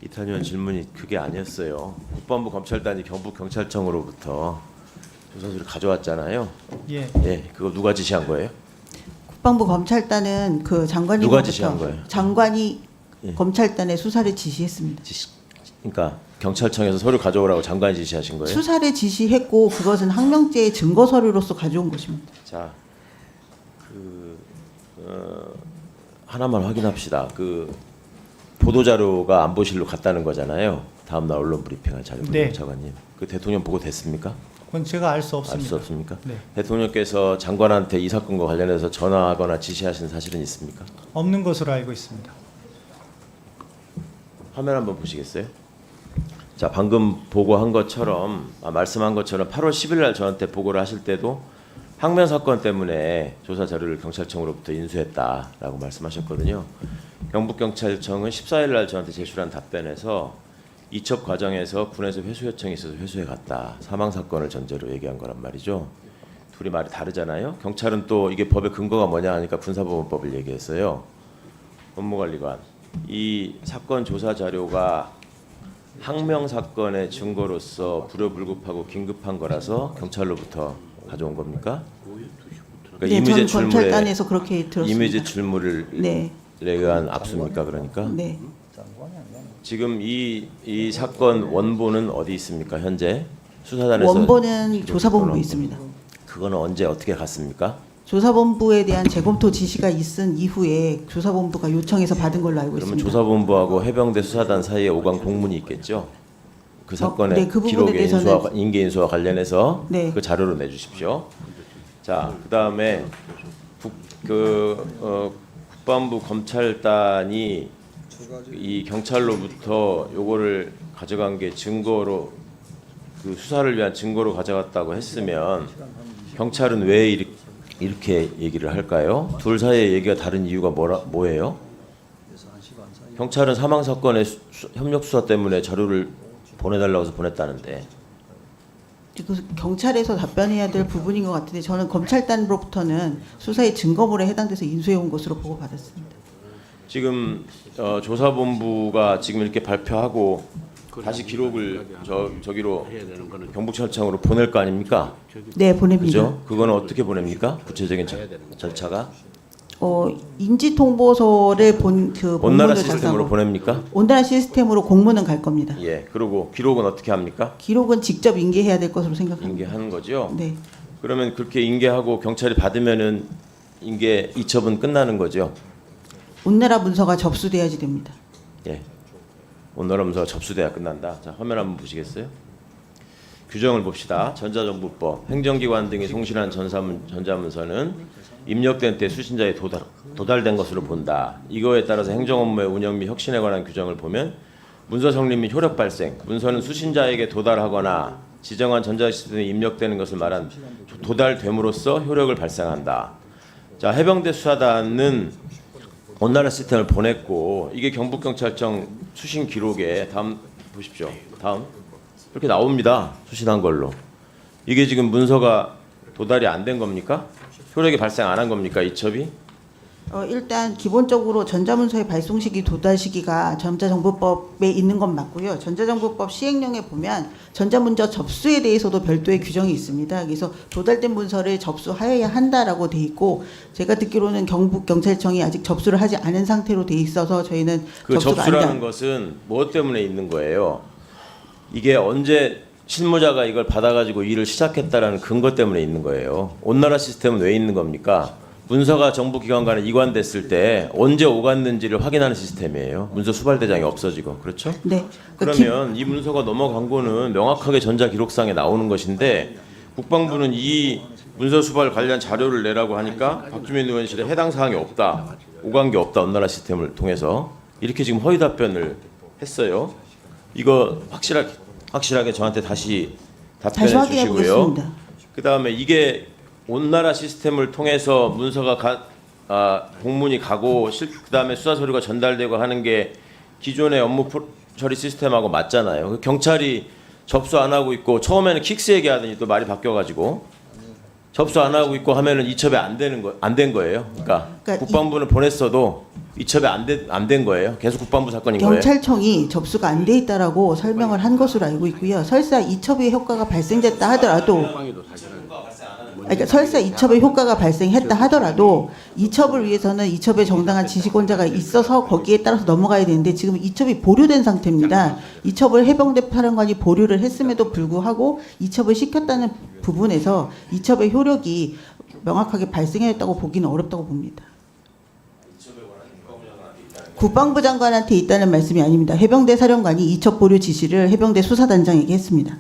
이탄 의원 질문이 그게 아니었어요. 국방부 검찰단이 경북경찰청으로부터 조사서를 가져왔잖아요. 예. 예, 그거 누가 지시한 거예요? 국방부 검찰단은 그 장관이 누가 지시한 거예요? 장관이 예. 검찰단에 수사를 지시했습니다. 그러니까 경찰청에서 서류 가져오라고 장관이 지시하신 거예요? 수사를 지시했고 그것은 항명죄의 증거 서류로서 가져온 것입니다. 자, 하나만 확인합시다. 보도 자료가 안보실로 갔다는 거잖아요. 다음 날 언론 브리핑할 자료. 네. 차관님, 그 대통령 보고 됐습니까? 그건 제가 알 수 알 없습니다. 수 없습니까? 네. 대통령께서 장관한테 이 사건과 관련해서 전화하거나 지시하신 사실은 있습니까? 없는 것으로 알고 있습니다. 화면 한번 보시겠어요? 자, 방금 보고한 것처럼 말씀한 것처럼 8월 10일 날 저한테 보고를 하실 때도 항명 사건 때문에 조사 자료를 경찰청으로부터 인수했다라고 말씀하셨거든요. 경북경찰청은 14일 날 저한테 제출한 답변에서 이첩 과정에서 군에서 회수 요청이 있어서 회수해 갔다. 사망 사건을 전제로 얘기한 거란 말이죠. 둘이 말이 다르잖아요. 경찰은 또 이게 법의 근거가 뭐냐 하니까 군사법원법을 얘기했어요. 법무관리관, 이 사건 조사 자료가 항명 사건의 증거로서 불효불급하고 긴급한 거라서 경찰로부터 가져온 겁니까? 그러니까 네, 임의 전 제출물에 검찰단에서 그렇게 들었습니다. 임의 제출물을 네, 의한 압수입니까? 그러니까 네. 지금 이 사건 원본은 어디 있습니까? 현재 수사단에서 원본은 조사본부에 있습니다. 그거는 언제 어떻게 갔습니까? 조사본부에 대한 재검토 지시가 있은 이후에 조사본부가 요청해서 받은 걸로 알고 그러면 있습니다. 조사본부하고 해병대 수사단 사이에 오간 공문이 있겠죠? 그 사건의 네, 그 부분에 대해서는 인계 인수와 관련해서 네. 그 자료로 내주십시오. 자, 그다음에 국방부 검찰단이 이 경찰로부터 요거를 가져간 게 증거로 그 수사를 위한 증거로 가져갔다고 했으면 경찰은 왜 이렇게 얘기를 할까요? 둘 사이의 얘기가 다른 이유가 뭐예요? 경찰은 사망 사건의 협력 수사 때문에 자료를 보내달라고 해서 보냈다는데. 그 경찰에서 답변해야 될 부분인 것 같은데 저는 검찰단으로부터는 수사의 증거물에 해당돼서 인수해온 것으로 보고 받았습니다. 지금 조사본부가 지금 이렇게 발표하고 다시 기록을 저기로 경북청으로 보낼 거 아닙니까? 네, 보냅니다. 그죠? 그거는 어떻게 보냅니까? 구체적인 절차가? 인지 통보서를 온나라 시스템으로 보냅니까? 온나라 시스템으로 공문은 갈 겁니다. 예. 그리고 기록은 어떻게 합니까? 기록은 직접 인계해야 될 것으로 생각합니다. 인계하는 거죠. 네, 그러면 그렇게 인계하고 경찰이 받으면은 인계 이첩은 끝나는 거죠. 온나라 문서가 접수돼야지 됩니다. 예. 온나라 문서가 접수돼야 끝난다. 자, 화면 한번 보시겠어요? 규정을 봅시다. 전자정부법, 행정기관 등이 송신한 전자문서는 입력된 때 수신자에 도달된 것으로 본다. 이거에 따라서 행정업무의 운영 및 혁신에 관한 규정을 보면 문서 성립 및 효력 발생, 문서는 수신자에게 도달하거나 지정한 전자시스템에 입력되는 것을 말한 도달됨으로써 효력을 발생한다. 자, 해병대 수사단은 온나라 시스템을 보냈고 이게 경북경찰청 수신 기록에 다음 보십시오. 다음 이렇게 나옵니다. 수신한 걸로. 이게 지금 문서가 도달이 안 된 겁니까? 효력이 발생 안 한 겁니까? 이첩이? 일단 기본적으로 전자문서의 발송 시기, 도달 시기가 전자정보법에 있는 건 맞고요. 전자정보법 시행령에 보면 전자문서 접수에 대해서도 별도의 규정이 있습니다. 그래서 도달된 문서를 접수하여야 한다라고 돼 있고 제가 듣기로는 경북경찰청이 아직 접수를 하지 않은 상태로 돼 있어서 저희는 그 접수가 접수라는 것은 무엇 때문에 있는 거예요? 이게 언제 실무자가 이걸 받아가지고 일을 시작했다라는 근거 때문에 있는 거예요. 온나라 시스템은 왜 있는 겁니까? 문서가 정부 기관 간에 이관됐을 때 언제 오갔는지를 확인하는 시스템이에요. 문서 수발 대장이 없어지고 그렇죠? 네. 그러면 이 문서가 넘어간 거는 명확하게 전자 기록상에 나오는 것인데 국방부는 이 문서 수발 관련 자료를 내라고 하니까 박주민 의원실에 해당 사항이 없다, 오간 게 없다, 온나라 시스템을 통해서 이렇게 지금 허위 답변을 했어요. 이거 확실하게 저한테 다시 답변해 확인해 주시고요. 보겠습니다. 그 다음에 이게 온나라 시스템을 통해서 문서가 공문이 가고 그 다음에 수사 서류가 전달되고 하는 게 기존의 업무 처리 시스템하고 맞잖아요. 경찰이 접수 안 하고 있고 처음에는 킥스 얘기하더니 또 말이 바뀌어가지고 접수 안 하고 있고 하면은 이첩이 안 된 거예요. 그러니까 국방부는 보냈어도 이첩이 안 된 거예요? 계속 국방부 사건인 거예요? 경찰청이 접수가 안 돼 있다라고 설명을 한 것으로 알고 있고요. 설사 이첩의 효과가 발생됐다 하더라도 그러니까 설사 이첩의 효과가 발생했다 하더라도 이첩을 위해서는 이첩의 정당한 지시권자가 있어서 거기에 따라서 넘어가야 되는데 지금 이첩이 보류된 상태입니다. 이첩을 해병대 사령관이 보류를 했음에도 불구하고 이첩을 시켰다는 부분에서 이첩의 효력이 명확하게 발생했다고 보기는 어렵다고 봅니다. 국방부 장관한테 있다는 말씀이 아닙니다. 해병대 사령관이 이첩 보류 지시를 해병대 수사단장에게 했습니다.